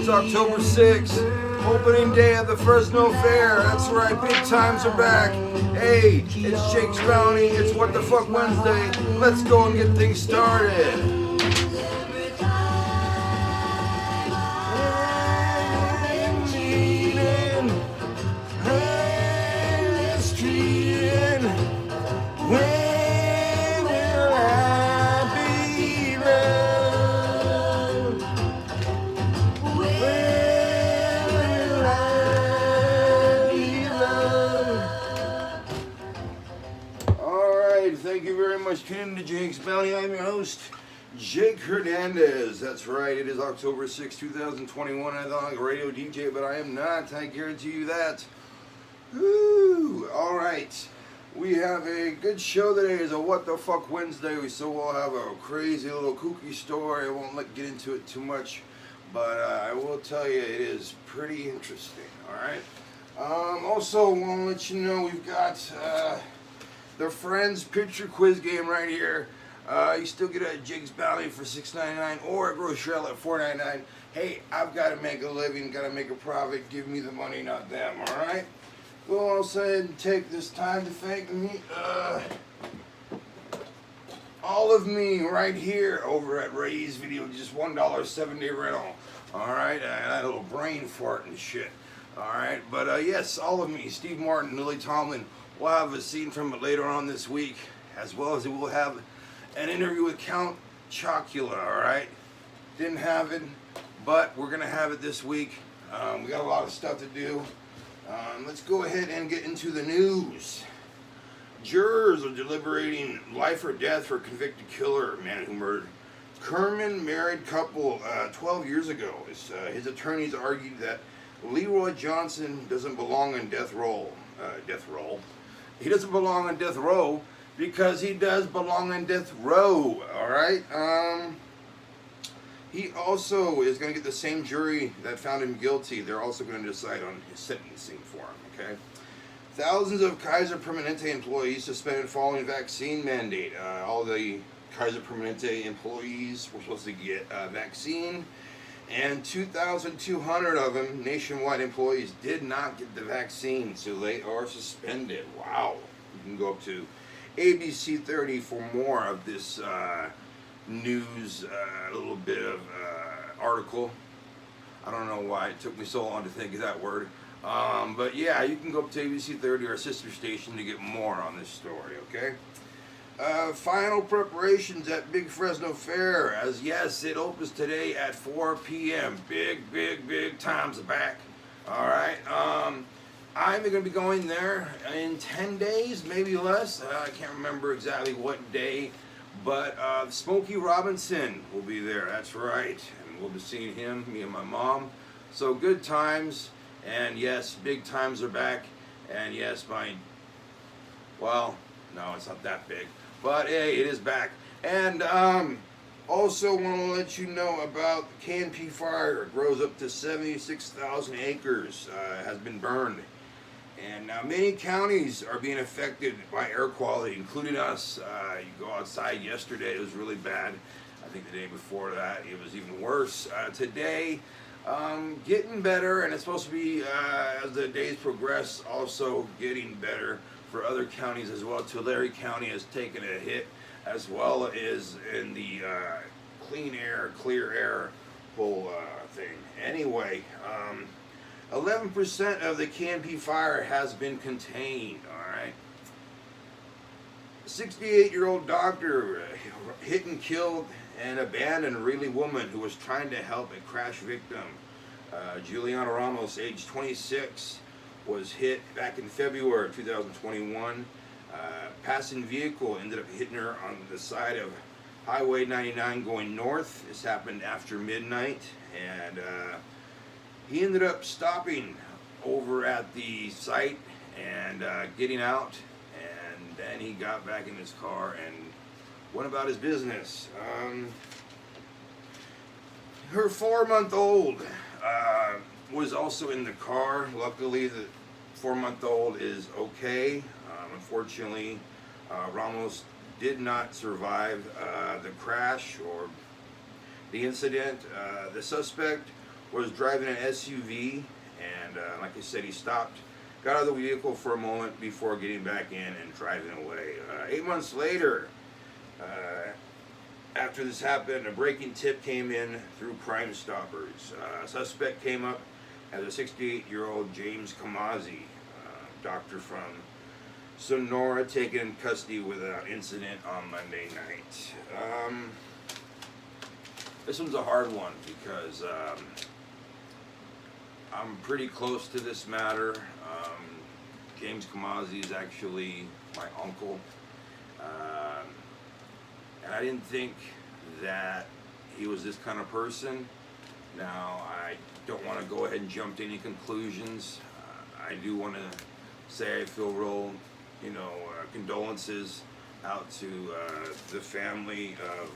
It's October 6th, opening day of the Fresno Fair. That's right, big times are back. Hey, it's Jake's Bounty. It's What the Fuck Wednesday. Let's go and get things started. Thank you very much. Tuning to Jake's Bounty. I'm your host, Jake Hernandez. That's right. It is October 6, 2021. I thought I'm a radio DJ, but I am not. I guarantee you that. Woo! All right. We have a good show today. It's a What the Fuck Wednesday. We still will have a crazy little kooky story. I won't get into it too much, but I will tell you it is pretty interesting. All right. Also, want to let you know we've got the Friends Picture Quiz game right here. You still get a Jake's Bounty for $6.99 or a Grocerelle at $4.99. Hey, I've got to make a living, got to make a profit. Give me the money, not them, all right? We'll also ahead and take this time to thank me, all of me right here over at Ray's Video, just $1 7-day rental. All right, that little brain fart and shit. All right, but yes, all of me, Steve Martin, Lily Tomlin. We'll have a scene from it later on this week, as well as we'll have an interview with Count Chocula, all right? Didn't have it, but we're going to have it this week. We got a lot of stuff to do. Let's go ahead and get into the news. Jurors are deliberating life or death for convicted killer, man who murdered Kerman married couple 12 years ago. His attorneys argued that Leroy Johnson doesn't belong in death row. He doesn't belong on death row because he does belong on death row, all right? He also is going to get the same jury that found him guilty. They're also going to decide on his sentencing for him, okay? Thousands of Kaiser Permanente employees suspended following vaccine mandate. All the Kaiser Permanente employees were supposed to get a vaccine, and 2,200 of them, nationwide employees, did not get the vaccine, so they are suspended. Wow. You can go up to ABC 30 for more of this news, a little bit of article. I don't know why it took me so long to think of that word. But yeah, you can go up to ABC 30, our sister station, to get more on this story, okay? Final preparations at Big Fresno Fair, as yes, it opens today at 4 p.m. Big times are back. All right. I'm going to be going there in 10 days, maybe less. I can't remember exactly what day, but Smokey Robinson will be there. That's right. And we'll be seeing him, me and my mom. So good times. And yes, big times are back. And yes, well, no, it's not that big. But hey, it is back. And also want to let you know about the Canopy fire. It grows up to 76,000 acres, has been burned. And now many counties are being affected by air quality, including us. You go outside yesterday, it was really bad. I think the day before that, it was even worse. Today, getting better, and it's supposed to be, as the days progress, also getting better for other counties as well. Tulare County has taken a hit, as well as in the clear air whole thing. Anyway, 11% of the Canopy fire has been contained, all right? A 68-year-old doctor hit and killed and abandoned a really woman who was trying to help a crash victim. Juliana Ramos, age 26, was hit back in February 2021. Passing vehicle ended up hitting her on the side of Highway 99 going north. This happened after midnight, and he ended up stopping over at the site and getting out, and then he got back in his car and went about his business. Her 4-month-old was also in the car. Luckily, the 4-month-old is okay. Unfortunately, Ramos did not survive the crash or the incident. The suspect was driving an SUV, and like I said, he stopped, got out of the vehicle for a moment before getting back in and driving away. 8 months later, after this happened, a breaking tip came in through Crime Stoppers. A suspect came up as a 68-year-old James Kamazi, doctor from Sonora, taken in custody without incident on Monday night. This one's a hard one because I'm pretty close to this matter. James Kamazi is actually my uncle. And I didn't think that he was this kind of person. Now, I don't want to go ahead and jump to any conclusions. I do want to say I feel real, condolences out to the family of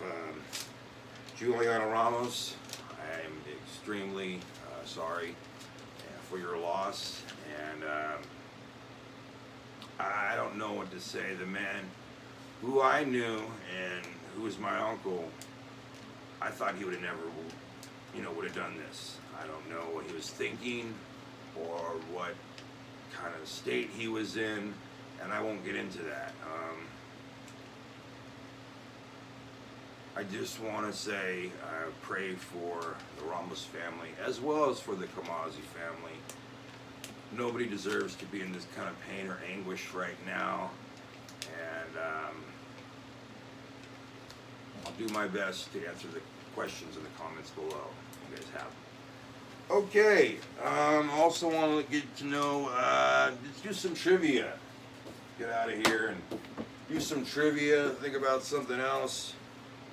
Juliana Ramos. I'm extremely sorry for your loss, and I don't know what to say. The man who I knew and who was my uncle, I thought he would have never, would have done this. I don't know what he was thinking or what kind of state he was in, and I won't get into that. I just want to say I pray for the Ramos family as well as for the Kamazi family. Nobody deserves to be in this kind of pain or anguish right now, and I'll do my best to answer the questions in the comments below you guys have. Okay, also want to get to know, let's do some trivia. Get out of here and do some trivia, think about something else.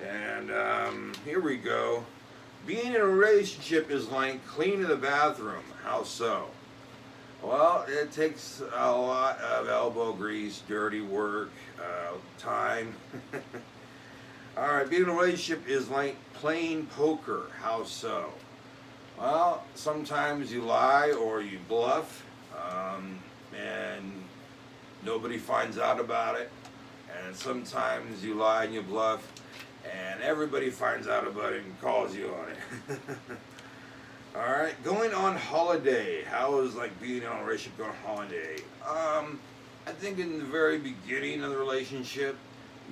And here we go. Being in a relationship is like cleaning the bathroom. How so? Well, it takes a lot of elbow grease, dirty work, time. Alright, being in a relationship is like playing poker. How so? Well, sometimes you lie or you bluff, and nobody finds out about it. And sometimes you lie and you bluff, and everybody finds out about it and calls you on it. Alright, going on holiday. How is like being in a relationship going on holiday? I think in the very beginning of the relationship,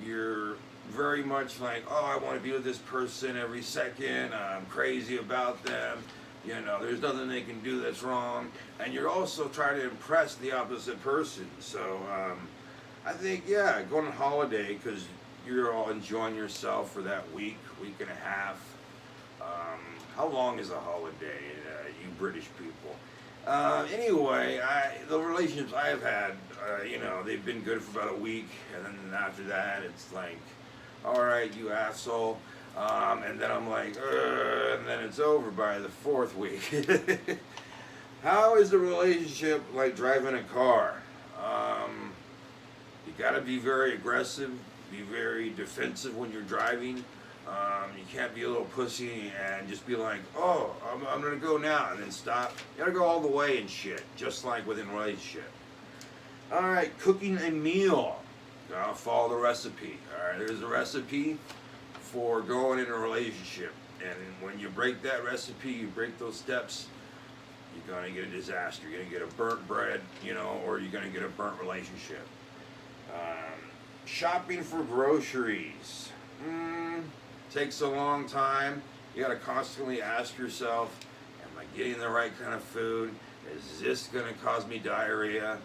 you're very much like, oh, I want to be with this person every second, I'm crazy about them, there's nothing they can do that's wrong, and you're also trying to impress the opposite person. So I think, yeah, going on holiday because you're all enjoying yourself for that week and a half. How long is a holiday, you British people? Anyway, the relationships I have had, they've been good for about a week, and then after that, it's like, all right, you asshole, and then I'm like, and then it's over by the fourth week. How is the relationship like driving a car? You gotta be very aggressive, be very defensive when you're driving. You can't be a little pussy and just be like, oh, I'm gonna go now, and then stop. You gotta go all the way and shit, just like within a relationship. Alright, cooking a meal. Gotta follow the recipe. Alright, there's a recipe for going in a relationship. And when you break that recipe, you break those steps, you're gonna get a disaster. You're gonna get a burnt bread, or you're gonna get a burnt relationship. Shopping for groceries. Takes a long time. You gotta constantly ask yourself, am I getting the right kind of food? Is this gonna cause me diarrhea?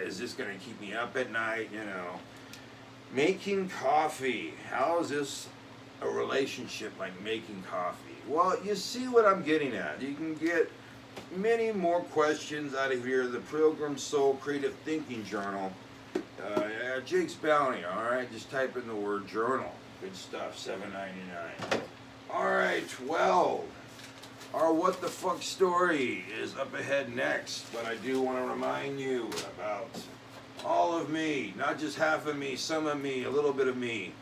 Is this gonna keep me up at night? Making coffee. How is this a relationship like making coffee? Well, you see what I'm getting at. You can get many more questions out of here. The Pilgrim Soul Creative Thinking Journal. Jake's Bounty, alright? Just type in the word journal. Good stuff, $7.99. Alright, well, our What the Fuck story is up ahead next, but I do want to remind you about all of me, not just half of me, some of me, a little bit of me.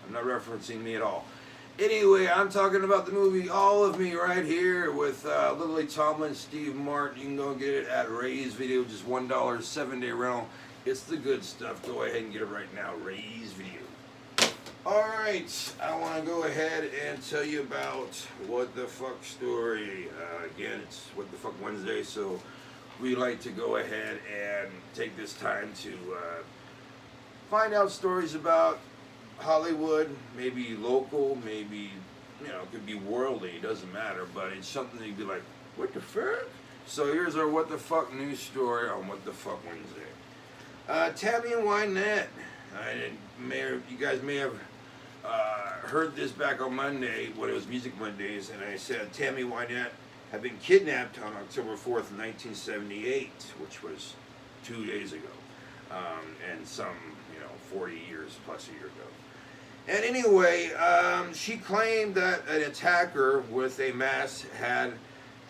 I'm not referencing me at all. Anyway, I'm talking about the movie All of Me right here with Lily Tomlin, Steve Martin. You can go get it at Ray's Video, just $1, 7-day rental. It's the good stuff. Go ahead and get it right now. Ray's Video. Alright, I want to go ahead and tell you about What the Fuck Story. Again, it's What the Fuck Wednesday, so we like to go ahead and take this time to find out stories about Hollywood, maybe local, maybe, it could be worldly, it doesn't matter, but it's something that you'd be like, what the fuck? So here's our What the Fuck news story on What the Fuck Wednesday. Tammy Wynette. You guys may have heard this back on Monday when it was Music Mondays, and I said Tammy Wynette had been kidnapped on October 4th, 1978, which was 2 days ago, and some, 40 years plus a year ago. And anyway, she claimed that an attacker with a mask had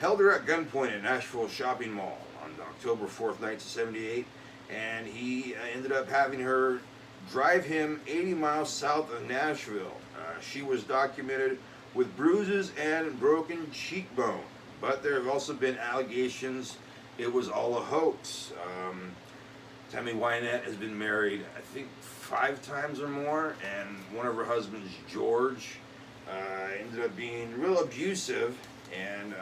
held her at gunpoint at Nashville shopping mall on October 4th, 1978, and he ended up having her drive him 80 miles south of Nashville. She was documented with bruises and broken cheekbone, but there have also been allegations it was all a hoax. Tammy Wynette has been married, I think, 5 times or more, and one of her husbands, George, ended up being real abusive, and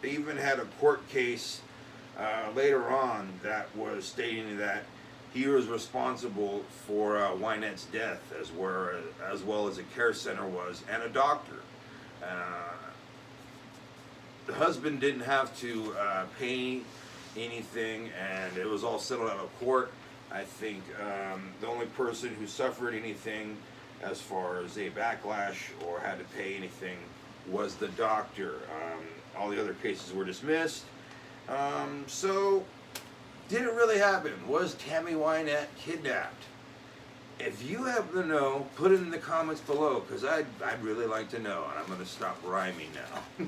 they even had a court case later on that was stating that he was responsible for Wynette's death, as well as a care center was, and a doctor. The husband didn't have to pay anything, and it was all settled out of court. I think the only person who suffered anything as far as a backlash or had to pay anything was the doctor. All the other cases were dismissed. So, did it really happen? Was Tammy Wynette kidnapped? If you happen to know, put it in the comments below, because I'd really like to know, and I'm going to stop rhyming now.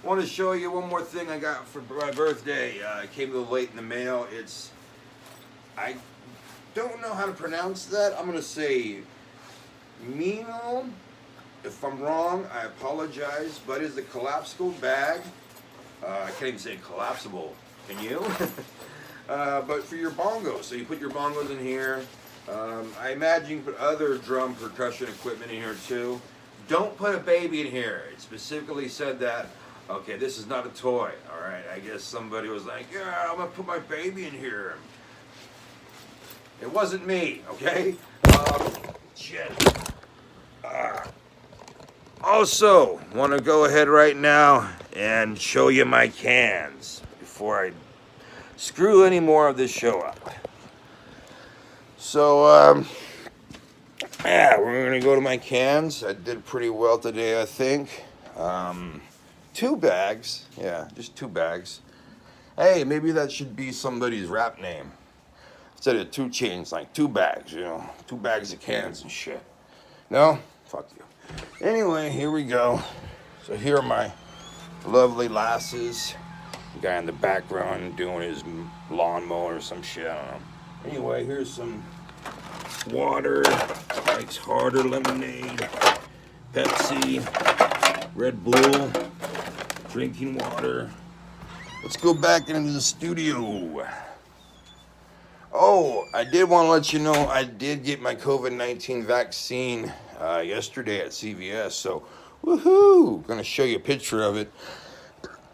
I want to show you one more thing I got for my birthday. It came a little late in the mail. I don't know how to pronounce that. I'm going to say Mino. If I'm wrong, I apologize, but it's a collapsible bag. I can't even say collapsible. Can you? But for your bongos. So you put your bongos in here. I imagine you put other drum percussion equipment in here too. Don't put a baby in here. It specifically said that. Okay, this is not a toy. Alright, I guess somebody was like, yeah, I'm going to put my baby in here. It wasn't me, okay? Shit. Also, want to go ahead right now and show you my cans before I screw any more of this show up. So, yeah, we're going to go to my cans. I did pretty well today, I think. 2 bags. Yeah, just 2 bags. Hey, maybe that should be somebody's rap name. Instead of 2 chains, like 2 bags, 2 bags of cans and shit. No? Fuck you. Anyway, here we go. So here are my lovely lasses. The guy in the background doing his lawnmower or some shit, I don't know. Anyway, here's some water, Mike's Harder lemonade, Pepsi, Red Bull, drinking water. Let's go back into the studio. Oh, I did want to let you know I did get my COVID-19 vaccine yesterday at CVS, so woohoo! Gonna show you a picture of it.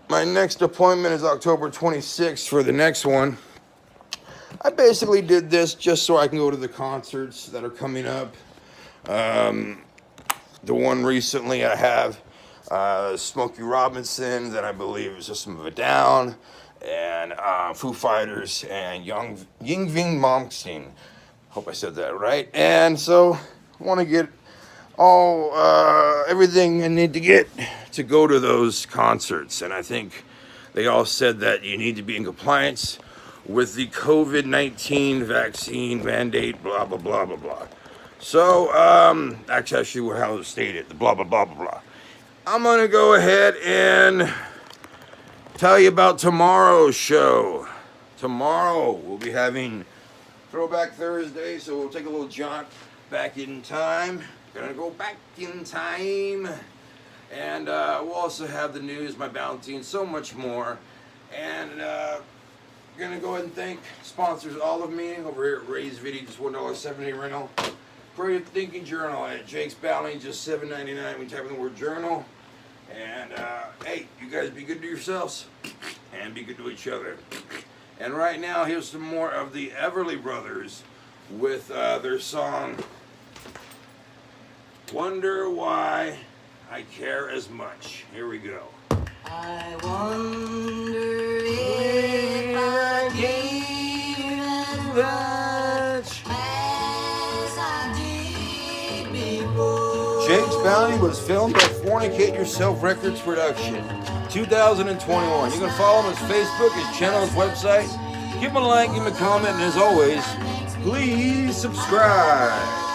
My next appointment is October 26th for the next one. I basically did this just so I can go to the concerts that are coming up. The one recently I have Smokey Robinson, that I believe is System of a Down, and Foo Fighters, and Yngwie Malmsteen. Hope I said that right. And so I want to get everything I need to get to go to those concerts. And I think they all said that you need to be in compliance with the COVID-19 vaccine mandate, blah, blah, blah, blah, blah. So, actually how it was stated, the blah, blah, blah, blah, blah. I'm going to go ahead and tell you about tomorrow's show. Tomorrow we'll be having Throwback Thursday, so we'll take a little jaunt back in time. Gonna go back in time. And we'll also have the news, my bounty, and so much more. And gonna go ahead and thank sponsors, all of me over here at Ray's Video, just $1.70 rental. Creative Thinking Journal at Jake's Bounty, just $7.99 when you type in the word journal. And hey, you guys be good to yourselves and be good to each other. And right now, here's some more of the Everly Brothers with their song, Wonder Why I Care As Much. Here we go. I wonder if I gave as much as I did before. Jake's Bounty was filmed at Fornicate Yourself Records Production, 2021. You can follow him on his Facebook, his channel, his website. Give him a like, give him a comment, and as always, please subscribe.